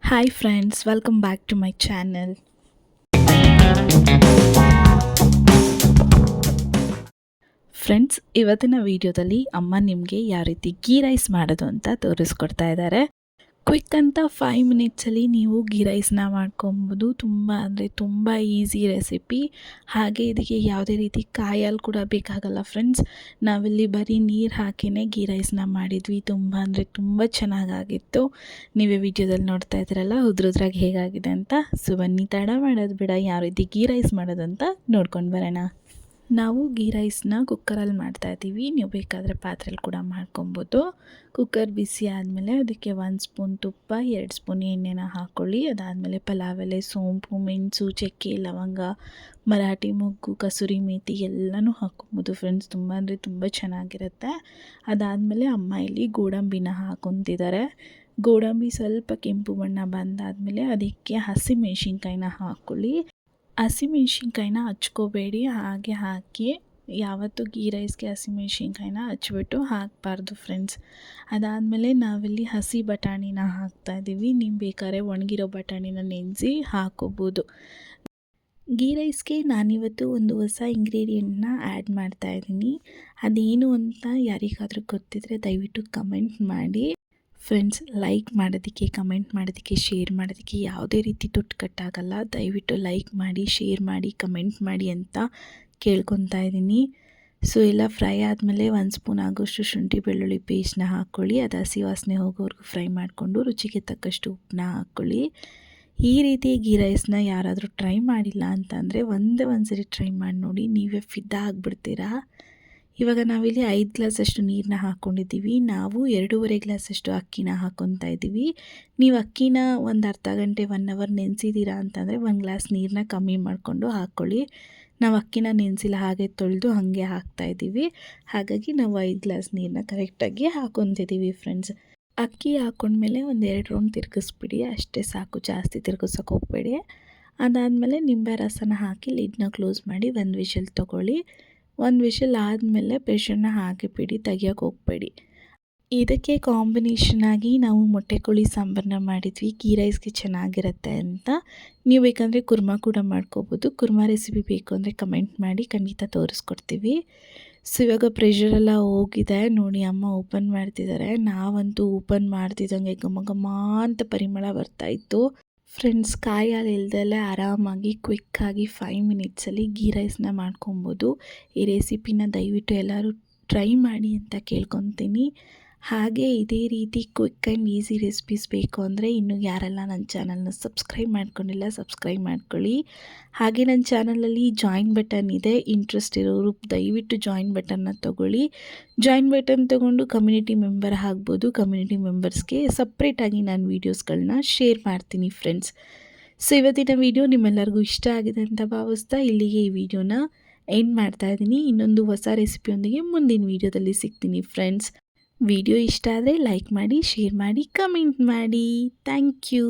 Hi friends, welcome back to my channel. Friends, ಇವತ್ತಿನ ವಿಡಿಯೋದಲ್ಲಿ ಅಮ್ಮ ನಿಮಗೆ ಯಾವ ರೀತಿ ಗೀ ರೈಸ್ ಮಾಡೋದು ಅಂತ ತೋರಿಸ್ಕೊಡ್ತಾ ಇದ್ದಾರೆ. ಕ್ವಿಕ್ ಅಂತ 5 ಮಿನಿಟ್ಸಲ್ಲಿ ನೀವು ಗೀ ರೈಸ್ನ ಮಾಡ್ಕೊಬೋದು. ತುಂಬ ಈಸಿ ರೆಸಿಪಿ. ಹಾಗೆ ಇದಕ್ಕೆ ಯಾವುದೇ ರೀತಿ ಕಾಯಿ ಹಾಲು ಕೂಡ ಬೇಕಾಗಲ್ಲ ಫ್ರೆಂಡ್ಸ್. ನಾವಿಲ್ಲಿ ಬರೀ ನೀರು ಹಾಕಿನೇ ಗೀ ರೈಸ್ನ ಮಾಡಿದ್ವಿ. ತುಂಬ ಚೆನ್ನಾಗಾಗಿತ್ತು. ನೀವೇ ವಿಡಿಯೋದಲ್ಲಿ ನೋಡ್ತಾ ಇದ್ದೀರಲ್ಲ ಉದ್ರುದ್ರಾಗಿ ಹೇಗಾಗಿದೆ ಅಂತ. ಸೊ ಬನ್ನಿ, ತಡ ಮಾಡೋದು ಬೇಡ, ಯಾವ ರೀತಿ ಗೀ ರೈಸ್ ಮಾಡೋದಂತ ನೋಡ್ಕೊಂಡು ಬರೋಣ. ನಾವು ಗೀ ರೈಸ್ನ ಕುಕ್ಕರಲ್ಲಿ ಮಾಡ್ತಾಯಿದ್ದೀವಿ. ನೀವು ಬೇಕಾದರೆ ಪಾತ್ರೆಯಲ್ಲಿ ಕೂಡ ಮಾಡ್ಕೊಬೋದು. ಕುಕ್ಕರ್ ಬಿಸಿ ಆದಮೇಲೆ ಅದಕ್ಕೆ 1 ಸ್ಪೂನ್ ತುಪ್ಪ, 2 ಸ್ಪೂನ್ ಎಣ್ಣೆನ ಹಾಕ್ಕೊಳ್ಳಿ. ಅದಾದಮೇಲೆ ಪಲಾವ್ ಎಲೆ, ಸೋಂಪು, ಮೆಣಸು, ಚಕ್ಕೆ, ಲವಂಗ, ಮರಾಠಿ ಮೊಗ್ಗು, ಕಸೂರಿ ಮೇಥಿ ಎಲ್ಲನೂ ಹಾಕ್ಕೊಬೋದು ಫ್ರೆಂಡ್ಸ್. ತುಂಬ ಚೆನ್ನಾಗಿರುತ್ತೆ. ಅದಾದಮೇಲೆ ಅಮ್ಮ ಇಲ್ಲಿ ಗೋಡಂಬಿನ ಹಾಕ್ಕೊತಿದ್ದಾರೆ. ಗೋಡಂಬಿ ಸ್ವಲ್ಪ ಕೆಂಪು ಬಣ್ಣ ಬಂದಾದಮೇಲೆ ಅದಕ್ಕೆ ಹಸಿಮೆಣ್ಸಿನ್ಕಾಯಿನ ಹಾಕ್ಕೊಳ್ಳಿ. ಹಸಿಮೆಣ್ಸಿನ್ಕಾಯಿನ ಹಚ್ಕೋಬೇಡಿ, ಹಾಗೆ ಹಾಕಿ. ಯಾವತ್ತೂ ಗೀ ರೈಸ್ಗೆ ಹಸಿಮೆಣ್ಸಿನ್ಕಾಯಿನ ಹಚ್ಬಿಟ್ಟು ಹಾಕಬಾರ್ದು ಫ್ರೆಂಡ್ಸ್. ಅದಾದಮೇಲೆ ನಾವಿಲ್ಲಿ ಹಸಿ ಬಟಾಣಿನ ಹಾಕ್ತಾಯಿದ್ದೀವಿ. ನೀವು ಬೇಕಾದ್ರೆ ಒಣಗಿರೋ ಬಟಾಣಿನ ನೆನೆಸಿ ಹಾಕೋಬೋದು. ಗೀ ರೈಸ್ಗೆ ನಾನಿವತ್ತು ಒಂದು ಹೊಸ ಇಂಗ್ರೀಡಿಯೆಂಟ್ನ ಆ್ಯಡ್ ಮಾಡ್ತಾಯಿದ್ದೀನಿ. ಅದೇನು ಅಂತ ಯಾರಿಗಾದರೂ ಗೊತ್ತಿದ್ದರೆ ದಯವಿಟ್ಟು ಕಮೆಂಟ್ ಮಾಡಿ ಫ್ರೆಂಡ್ಸ್. ಲೈಕ್ ಮಾಡೋದಕ್ಕೆ, ಕಮೆಂಟ್ ಮಾಡೋದಕ್ಕೆ, ಶೇರ್ ಮಾಡೋದಕ್ಕೆ ಯಾವುದೇ ರೀತಿ ದುಡ್ಡು ಕಟ್ಟಾಗಲ್ಲ. ದಯವಿಟ್ಟು ಲೈಕ್ ಮಾಡಿ, ಶೇರ್ ಮಾಡಿ, ಕಮೆಂಟ್ ಮಾಡಿ ಅಂತ ಕೇಳ್ಕೊತಾ ಇದ್ದೀನಿ. ಸೊ ಎಲ್ಲ ಫ್ರೈ ಆದಮೇಲೆ 1 ಸ್ಪೂನ್ ಆಗೋಷ್ಟು ಶುಂಠಿ ಬೆಳ್ಳುಳ್ಳಿ ಪೇಸ್ಟ್ನ ಹಾಕ್ಕೊಳ್ಳಿ. ಅದು ಹಸಿ ವಾಸನೆ ಹೋಗೋವರೆಗೂ ಫ್ರೈ ಮಾಡಿಕೊಂಡು ರುಚಿಗೆ ತಕ್ಕಷ್ಟು ಉಪ್ಪನ್ನ ಹಾಕ್ಕೊಳ್ಳಿ. ಈ ರೀತಿ ಗೀ ರೈಸ್ನ ಯಾರಾದರೂ ಟ್ರೈ ಮಾಡಿಲ್ಲ ಅಂತಂದರೆ ಒಂದು ಸರಿ ಟ್ರೈ ಮಾಡಿ ನೋಡಿ, ನೀವೇ ಫಿದಾ ಆಗಿಬಿಡ್ತೀರಾ. ಇವಾಗ ನಾವಿಲ್ಲಿ 5 ಗ್ಲಾಸಷ್ಟು ನೀರನ್ನ ಹಾಕ್ಕೊಂಡಿದ್ದೀವಿ. ನಾವು 2.5 ಗ್ಲಾಸಷ್ಟು ಅಕ್ಕಿನ ಹಾಕ್ಕೊತಾ ಇದ್ದೀವಿ. ನೀವು ಅಕ್ಕಿನ ಒಂದು ಅರ್ಧ ಗಂಟೆ 1 ಅವರ್ ನೆನೆಸಿದ್ದೀರಾ ಅಂತಂದರೆ 1 ಗ್ಲಾಸ್ ನೀರನ್ನ ಕಮ್ಮಿ ಮಾಡಿಕೊಂಡು ಹಾಕ್ಕೊಳ್ಳಿ. ನಾವು ಅಕ್ಕಿನ ನೆನೆಸಿಲ್ಲ, ಹಾಗೆ ತೊಳೆದು ಹಾಗೆ ಹಾಕ್ತಾಯಿದ್ದೀವಿ. ಹಾಗಾಗಿ ನಾವು 5 ಗ್ಲಾಸ್ ನೀರನ್ನ ಕರೆಕ್ಟಾಗಿ ಹಾಕ್ಕೊತಿದ್ದೀವಿ ಫ್ರೆಂಡ್ಸ್. ಅಕ್ಕಿ ಹಾಕ್ಕೊಂಡ್ಮೇಲೆ ಒಂದು 2 ರೌಂಡ್ ತಿರುಗಿಸ್ಬಿಡಿ, ಅಷ್ಟೇ ಸಾಕು, ಜಾಸ್ತಿ ತಿರುಗಿಸೋಕೆ ಹೋಗಬೇಡಿ. ಅದಾದಮೇಲೆ ನಿಂಬೆ ರಸನ ಹಾಕಿ ಲಿಡ್ನ ಕ್ಲೋಸ್ ಮಾಡಿ 1 ವಿಷಲ್ ತೊಗೊಳ್ಳಿ. 1 ವಿಷಲ್ ಆದಮೇಲೆ ಪ್ರೆಷರ್ನ ಹಾಕಿಬಿಡಿ, ತೆಗಿಯೋಕೆ ಹೋಗಬೇಡಿ. ಇದಕ್ಕೆ ಕಾಂಬಿನೇಷನ್ ಆಗಿ ನಾವು ಮೊಟ್ಟೆ ಕೋಳಿ ಸಾಂಬಾರನ್ನ ಮಾಡಿದ್ವಿ. ಗೀ ರೈಸ್ಗೆ ಚೆನ್ನಾಗಿರುತ್ತೆ ಅಂತ. ನೀವು ಬೇಕಂದರೆ ಕುರ್ಮಾ ಕೂಡ ಮಾಡ್ಕೋಬೋದು. ಕುರ್ಮಾ ರೆಸಿಪಿ ಬೇಕು ಅಂದರೆ ಕಮೆಂಟ್ ಮಾಡಿ, ಖಂಡಿತ ತೋರಿಸ್ಕೊಡ್ತೀವಿ. ಸೊ ಇವಾಗ ಪ್ರೆಷರೆಲ್ಲ ಹೋಗಿದೆ ನೋಡಿ, ಅಮ್ಮ ಓಪನ್ ಮಾಡ್ತಿದ್ದಾರೆ. ನಾವಂತೂ ಓಪನ್ ಮಾಡ್ತಿದ್ದಂಗೆ ಘಮ ಘಮ ಅಂತ ಪರಿಮಳ ಬರ್ತಾಯಿತ್ತು ಫ್ರೆಂಡ್ಸ್. ಕಾಯಿ ಹಾಲು ಇಲ್ದಲ್ಲೇ ಆರಾಮಾಗಿ ಕ್ವಿಕ್ಕಾಗಿ 5 ಮಿನಿಟ್ಸಲ್ಲಿ ಗೀ ರೈಸ್ನ ಮಾಡ್ಕೊಬೋದು. ಈ ರೆಸಿಪಿನ ದಯವಿಟ್ಟು ಎಲ್ಲರೂ ಟ್ರೈ ಮಾಡಿ ಅಂತ ಕೇಳ್ಕೊತೀನಿ. ಹಾಗೆ ಇದೇ ರೀತಿ ಕ್ವಿಕ್ ಆ್ಯಂಡ್ ಈಸಿ ರೆಸಿಪೀಸ್ ಬೇಕು ಅಂದರೆ ಇನ್ನೂ ಯಾರೆಲ್ಲ ನನ್ನ ಚಾನಲ್ನ ಸಬ್ಸ್ಕ್ರೈಬ್ ಮಾಡ್ಕೊಂಡಿಲ್ಲ ಸಬ್ಸ್ಕ್ರೈಬ್ ಮಾಡ್ಕೊಳ್ಳಿ. ಹಾಗೆ ನನ್ನ ಚಾನಲಲ್ಲಿ ಜಾಯಿನ್ ಬಟನ್ ಇದೆ. ಇಂಟ್ರೆಸ್ಟ್ ಇರೋರು ದಯವಿಟ್ಟು ಜಾಯಿನ್ ಬಟನ್ನ ತೊಗೊಳ್ಳಿ. ಜಾಯಿನ್ ಬಟನ್ ತೊಗೊಂಡು ಕಮ್ಯುನಿಟಿ ಮೆಂಬರ್ ಆಗ್ಬೋದು. ಕಮ್ಯುನಿಟಿ ಮೆಂಬರ್ಸ್ಗೆ ಸಪ್ರೇಟಾಗಿ ನಾನು ವೀಡಿಯೋಸ್ಗಳನ್ನ ಶೇರ್ ಮಾಡ್ತೀನಿ ಫ್ರೆಂಡ್ಸ್. ಸೊ ಇವತ್ತಿನ ವಿಡಿಯೋ ನಿಮ್ಮೆಲ್ಲರಿಗೂ ಇಷ್ಟ ಆಗಿದೆ ಅಂತ ಭಾವಿಸ್ತಾ ಇಲ್ಲಿಗೆ ಈ ವಿಡಿಯೋನ ಎಂಡ್ ಮಾಡ್ತಾಯಿದ್ದೀನಿ. ಇನ್ನೊಂದು ಹೊಸ ರೆಸಿಪಿಯೊಂದಿಗೆ ಮುಂದಿನ ವಿಡಿಯೋದಲ್ಲಿ ಸಿಗ್ತೀನಿ ಫ್ರೆಂಡ್ಸ್. ವಿಡಿಯೋ ಇಷ್ಟ ಆದರೆ ಲೈಕ್ ಮಾಡಿ, ಶೇರ್ ಮಾಡಿ, ಕಮೆಂಟ್ ಮಾಡಿ. Thank you.